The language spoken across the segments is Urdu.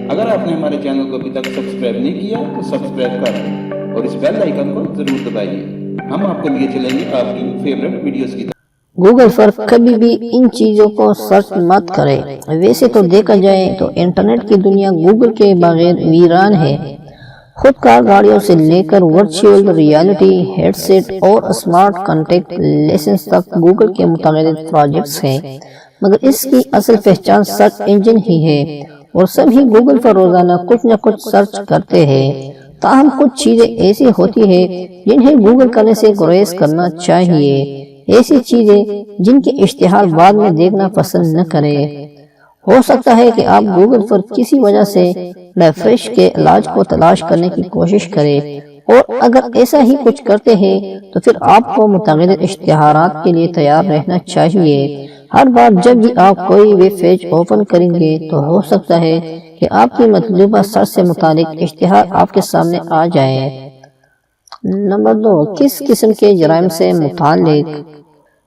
اگر آپ نے ہمارے چینل کو ابھی تک سبسکرائب نہیں کیا تو سبسکرائب کر دیں اور اس بیل آئیکن کو ضرور دبائیے. ہم آپ کو لیے چلیں گے آپ کی فیوریٹ ویڈیوز کی طرف. گوگل پر کبھی بھی ان چیزوں کو سرچ مت کریں. ویسے تو دیکھا جائے تو انٹرنیٹ کی دنیا گوگل کے بغیر ویران ہے. خود کار گاڑیوں سے لے کر ورچوئل ریالٹی ہیڈ سیٹ اور اسمارٹ کنٹیکٹ لیسنس تک گوگل کے متعدد پروجیکٹس ہیں، مگر اس کی اصل پہچان سرچ انجن ہی ہے اور سبھی گوگل پر روزانہ کچھ نہ کچھ سرچ کرتے ہیں. تاہم کچھ چیزیں ایسی ہوتی ہیں جنہیں گوگل کرنے سے گریز کرنا چاہیے، ایسی چیزیں جن کے اشتہار بعد میں دیکھنا پسند نہ کریں. ہو سکتا ہے کہ آپ گوگل پر کسی وجہ سے ریفریش کے علاج کو تلاش کرنے کی کوشش کریں، اور اگر ایسا ہی کچھ کرتے ہیں تو پھر آپ کو متعدد اشتہارات کے لیے تیار رہنا چاہیے. ہر بار جب بھی آپ کوئی ویب پیج اوپن کریں گے تو ہو سکتا ہے کہ آپ کی مطلوبہ سرچ سے متعلق اشتہار آپ کے سامنے آ جائے. نمبر 2، کس قسم کے جرائم سے متعلق؟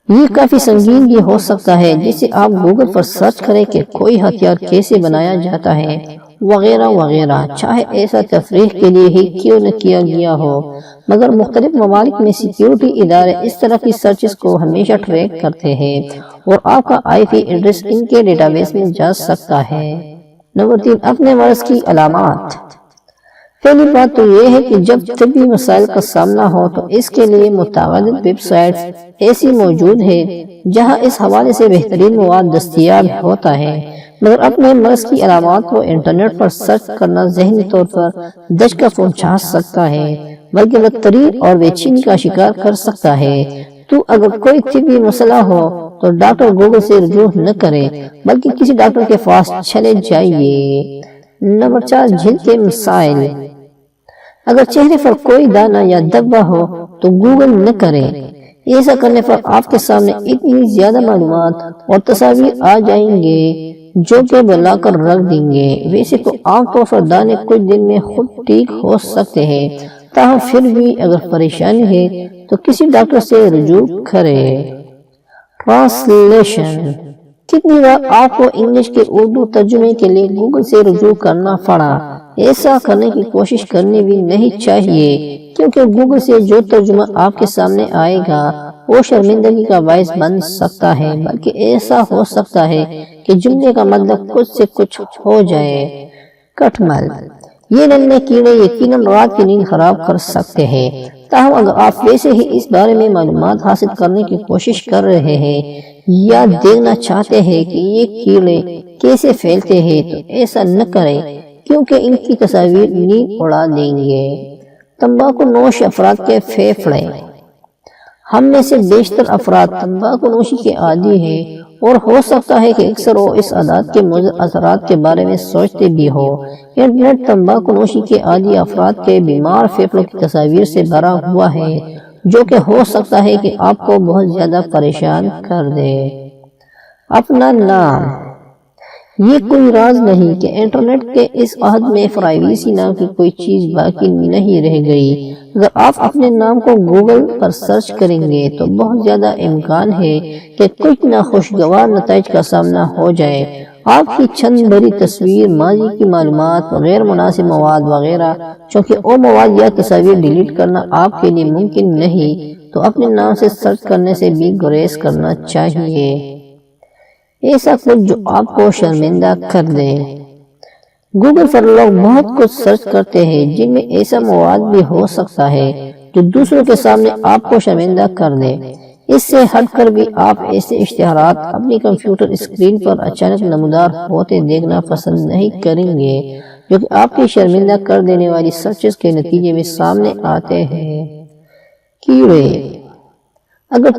یہ کافی سنگین ہو سکتا ہے، جسے آپ گوگل پر سرچ کریں کہ کوئی ہتھیار کیسے بنایا جاتا ہے وغیرہ وغیرہ، چاہے ایسا تفریح کے لیے ہی کیوں نہ کیا گیا ہو. مگر مختلف ممالک میں سیکیورٹی ادارے اس طرح کی سرچز کو ہمیشہ ٹریک کرتے ہیں اور آپ کا آئی پی ایڈریس ان کے ڈیٹا بیس میں جا سکتا ہے. نمبر 3، اپنے مرض کی علامات. پہلی بات تو یہ ہے کہ جب طبی مسائل کا سامنا ہو تو اس کے لیے متعدد ویب سائٹس ایسی موجود ہیں جہاں اس حوالے سے بہترین مواد دستیاب ہوتا ہے. مگر اپنے مرض کی علامات کو انٹرنیٹ پر سرچ کرنا ذہنی طور پر دھچکا پہنچا سکتا ہے، بلکہ بدترین اور بے چینی کا شکار کر سکتا ہے. تو اگر کوئی طبی مسئلہ ہو تو ڈاکٹر گوگل سے رجوع نہ کریں بلکہ کسی ڈاکٹر کے پاس چلے جائیے. نمبر 4، جلد کے مسائل. اگر چہرے پر کوئی دانہ یا دبا ہو تو گوگل نہ کریں. ایسا کرنے پر آپ کے سامنے اتنی زیادہ معلومات اور تصاویر آ جائیں گے جو کہ بلا کر رکھ دیں گے. ویسے تو عام طور پر دانے کچھ دن میں خود ٹھیک ہو سکتے ہیں، تاہم پھر بھی اگر پریشانی ہے تو کسی ڈاکٹر سے رجوع کریں. ٹرانسلیشن. کتنی بار آپ کو انگلش کے اردو ترجمے کے لیے گوگل سے رجوع کرنا پڑا؟ ایسا کرنے کی کوشش کرنی بھی نہیں چاہیے، کیونکہ گوگل سے جو ترجمہ آپ کے سامنے آئے گا وہ شرمندگی کا باعث بن سکتا ہے، بلکہ ایسا ہو سکتا ہے کہ جملے کا مطلب کچھ سے کچھ ہو جائے. کٹمل. یہ ننھے کیڑے یقیناً رات کی نیند خراب کر سکتے ہیں، تاہم اگر آپ ویسے ہی اس بارے میں معلومات حاصل کرنے کی کوشش کر رہے ہیں یا دیکھنا چاہتے ہیں کہ یہ کیڑے کیسے پھیلتے ہیں تو ایسا نہ کریں، کیونکہ ان کی تصاویر نیند اڑا دیں گے. تمباکو نوش افراد کے پھیپھڑے. ہم میں سے بیشتر افراد تمباکو نوشی کے عادی ہیں، اور ہو سکتا ہے کہ اکثر وہ اس عادت کے مضر اثرات کے بارے میں سوچتے بھی ہو. انٹرنیٹ تمباکو نوشی کے عادی افراد کے بیمار پھیپھڑوں کی تصاویر سے بھرا ہوا ہے، جو کہ ہو سکتا ہے کہ آپ کو بہت زیادہ پریشان کر دے. اپنا نام. یہ کوئی راز نہیں کہ انٹرنیٹ کے اس عہد میں پرائیویسی نام کی کوئی چیز باقی نہیں رہ گئی. اگر آپ اپنے نام کو گوگل پر سرچ کریں گے تو بہت زیادہ امکان ہے کہ کچھ ناخوشگوار نتائج کا سامنا ہو جائے. آپ کی چند بری تصویر، ماضی کی معلومات، غیر مناسب مواد وغیرہ، چونکہ وہ مواد یا تصاویر ڈیلیٹ کرنا آپ کے لیے ممکن نہیں تو اپنے نام سے سرچ کرنے سے بھی گریز کرنا چاہیے. ایسا کچھ جو آپ کو شرمندہ کر دے. گوگل پر لوگ بہت کچھ سرچ کرتے ہیں جن میں ایسا مواد بھی ہو سکتا ہے جو دوسروں کے سامنے آپ کو شرمندہ کر دے. اس سے ہٹ کر بھی آپ ایسے اشتہارات اپنی کمپیوٹر اسکرین پر اچانک نمودار ہوتے دیکھنا پسند نہیں کریں گے، جو کہ آپ کی شرمندہ کر دینے والی سرچز کے نتیجے میں سامنے آتے ہیں. کیڑے. اگر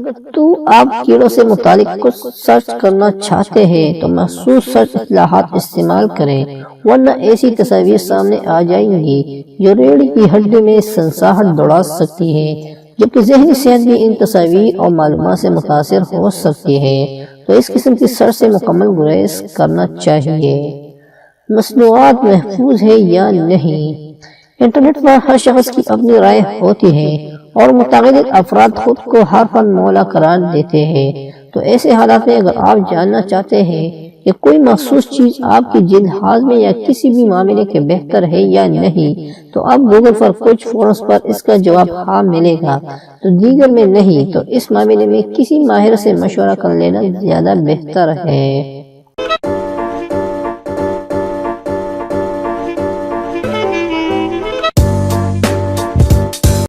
آپ کیڑوں سے متعلق کچھ سرچ کرنا چاہتے ہیں تو مخصوص سرچ اصطلاحات استعمال کریں، ورنہ ایسی تصاویر سامنے آ جائیں گی جو ریڑھ کی ہڈی میں سنساہٹ دوڑا سکتی ہیں، جبکہ ذہنی صحت بھی ان تصاویر اور معلومات سے متاثر ہو سکتی ہے. تو اس قسم کی سرچ سے مکمل گریز کرنا چاہیے. مصنوعات محفوظ ہے یا نہیں؟ انٹرنیٹ پر ہر شخص کی اپنی رائے ہوتی ہے اور متعدد افراد خود کو ہر فن مولا قرار دیتے ہیں. تو ایسے حالات میں اگر آپ جاننا چاہتے ہیں کہ کوئی مخصوص چیز آپ کی جلد ہاضمے یا کسی بھی معاملے کے بہتر ہے یا نہیں، تو اب گوگل فار کچھ فورمز پر اس کا جواب ہاں ملے گا، تو دیگر میں نہیں، تو اس معاملے میں کسی ماہر سے مشورہ کر لینا زیادہ بہتر ہے۔